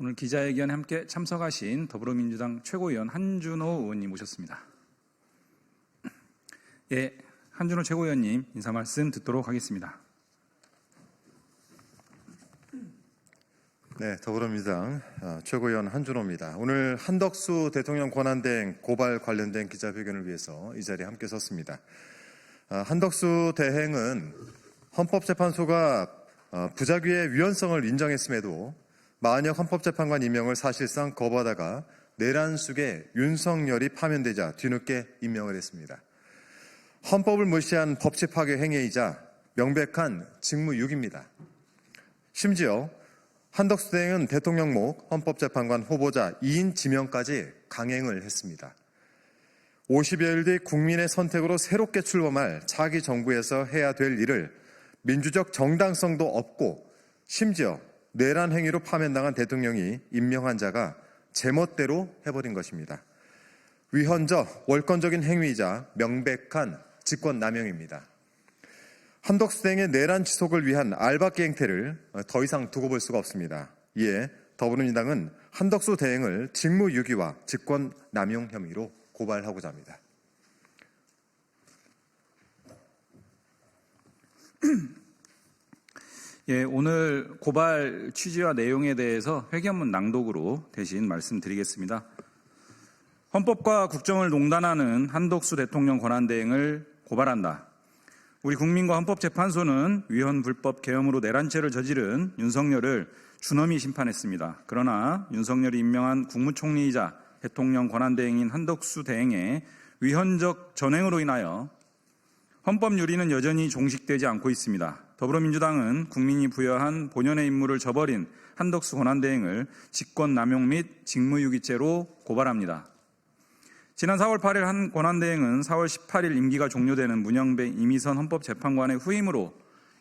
오늘 기자회견에 함께 참석하신 더불어민주당 최고위원 한준호 의원님 모셨습니다. 예, 한준호 최고위원님 인사 말씀 듣도록 하겠습니다. 네, 더불어민주당 최고위원 한준호입니다. 오늘 한덕수 대통령 권한대행 고발 관련된 기자회견을 위해서 이 자리에 함께 섰습니다. 한덕수 대행은 헌법재판소가 부작위의 위헌성을 인정했음에도 마은혁 헌법재판관 임명을 사실상 거부하다가 내란 속에 윤석열이 파면되자 뒤늦게 임명을 했습니다. 헌법을 무시한 법치 파괴 행위이자 명백한 직무유기입니다. 심지어 한덕수 대행은 대통령목 헌법재판관 후보자 2인 지명까지 강행을 했습니다. 50여일 뒤 국민의 선택으로 새롭게 출범할 차기 정부에서 해야 될 일을 민주적 정당성도 없고 심지어 내란 행위로 파면당한 대통령이 임명한 자가 제멋대로 해버린 것입니다. 위헌적 월권적인 행위이자 명백한 직권남용입니다. 한덕수 대행의 내란 지속을 위한 알박기 행태를 더 이상 두고 볼 수가 없습니다. 이에 더불어민주당은 한덕수 대행을 직무유기와 직권남용 혐의로 고발하고자 합니다. 예, 오늘 고발 취지와 내용에 대해서 회견문 낭독으로 대신 말씀드리겠습니다. 헌법과 국정을 농단하는 한덕수 대통령 권한대행을 고발한다. 우리 국민과 헌법재판소는 위헌 불법 계엄으로 내란죄를 저지른 윤석열을 준엄히 심판했습니다. 그러나 윤석열이 임명한 국무총리이자 대통령 권한대행인 한덕수 대행의 위헌적 전행으로 인하여 헌법 유리는 여전히 종식되지 않고 있습니다. 더불어민주당은 국민이 부여한 본연의 임무를 저버린 한덕수 권한대행을 직권남용 및 직무유기죄로 고발합니다. 지난 4월 8일 한 권한대행은 4월 18일 임기가 종료되는 문영배 이미선 헌법재판관의 후임으로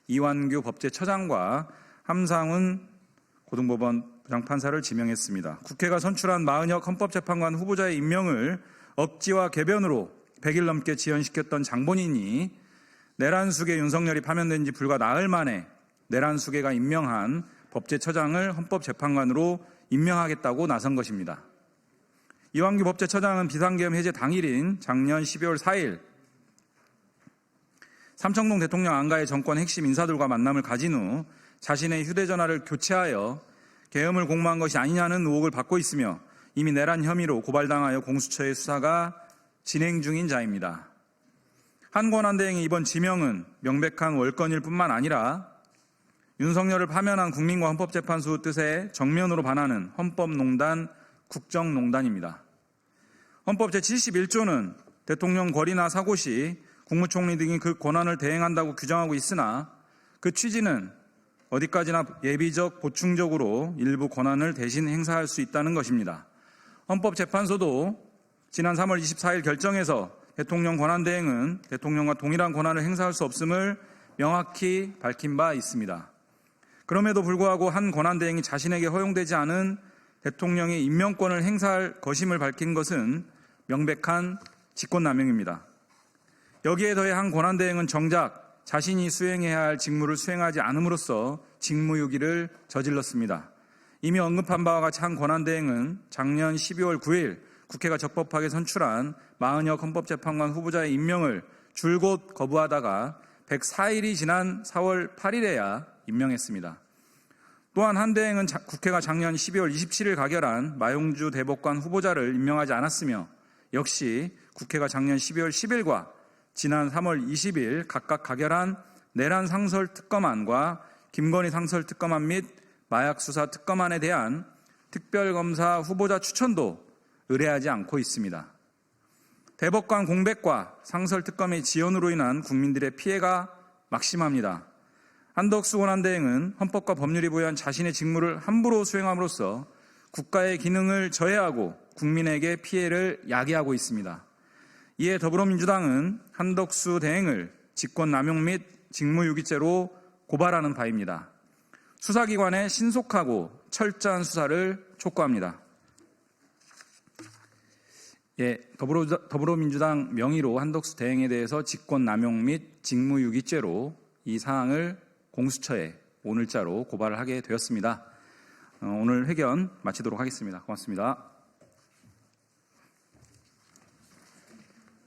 이완규 법제처장과 함상훈 고등법원 부장판사를 지명했습니다. 국회가 선출한 마은혁 헌법재판관 후보자의 임명을 억지와 궤변으로 100일 넘게 지연시켰던 장본인이 내란 수계 윤석열이 파면된 지 불과 나흘 만에 내란 수계가 임명한 법제처장을 헌법재판관으로 임명하겠다고 나선 것입니다. 이완규 법제처장은 비상계엄 해제 당일인 작년 12월 4일 삼청동 대통령 안가의 정권 핵심 인사들과 만남을 가진 후 자신의 휴대전화를 교체하여 계엄을 공모한 것이 아니냐는 의혹을 받고 있으며 이미 내란 혐의로 고발당하여 공수처의 수사가 진행 중인 자입니다. 한 권한대행의 이번 지명은 명백한 월권일 뿐만 아니라 윤석열을 파면한 국민과 헌법재판소 뜻에 정면으로 반하는 헌법농단, 국정농단입니다. 헌법 제71조는 대통령 거리나 사고 시 국무총리 등이 그 권한을 대행한다고 규정하고 있으나 그 취지는 어디까지나 예비적, 보충적으로 일부 권한을 대신 행사할 수 있다는 것입니다. 헌법재판소도 지난 3월 24일 결정에서 대통령 권한대행은 대통령과 동일한 권한을 행사할 수 없음을 명확히 밝힌 바 있습니다. 그럼에도 불구하고 한 권한대행이 자신에게 허용되지 않은 대통령의 임명권을 행사할 것임을 밝힌 것은 명백한 직권남용입니다. 여기에 더해 한 권한대행은 정작 자신이 수행해야 할 직무를 수행하지 않음으로써 직무유기를 저질렀습니다. 이미 언급한 바와 같이 한 권한대행은 작년 12월 9일 국회가 적법하게 선출한 마은혁 헌법재판관 후보자의 임명을 줄곧 거부하다가 104일이 지난 4월 8일에야 임명했습니다. 또한 한 대행은 국회가 작년 12월 27일 가결한 마용주 대법관 후보자를 임명하지 않았으며 역시 국회가 작년 12월 10일과 지난 3월 20일 각각 가결한 내란 상설 특검안과 김건희 상설 특검안 및 마약 수사 특검안에 대한 특별검사 후보자 추천도 의뢰하지 않고 있습니다. 대법관 공백과 상설 특검의 지연으로 인한 국민들의 피해가 막심합니다. 한덕수 권한대행은 헌법과 법률이 부여한 자신의 직무를 함부로 수행함으로써 국가의 기능을 저해하고 국민에게 피해를 야기하고 있습니다. 이에 더불어민주당은 한덕수 대행을 직권남용 및 직무유기죄로 고발하는 바입니다. 수사기관의 신속하고 철저한 수사를 촉구합니다. 예, 더불어민주당 명의로 한덕수 대행에 대해서 직권남용 및 직무유기죄로 이 사항을 공수처에 오늘자로 고발을 하게 되었습니다. 오늘 회견 마치도록 하겠습니다. 고맙습니다.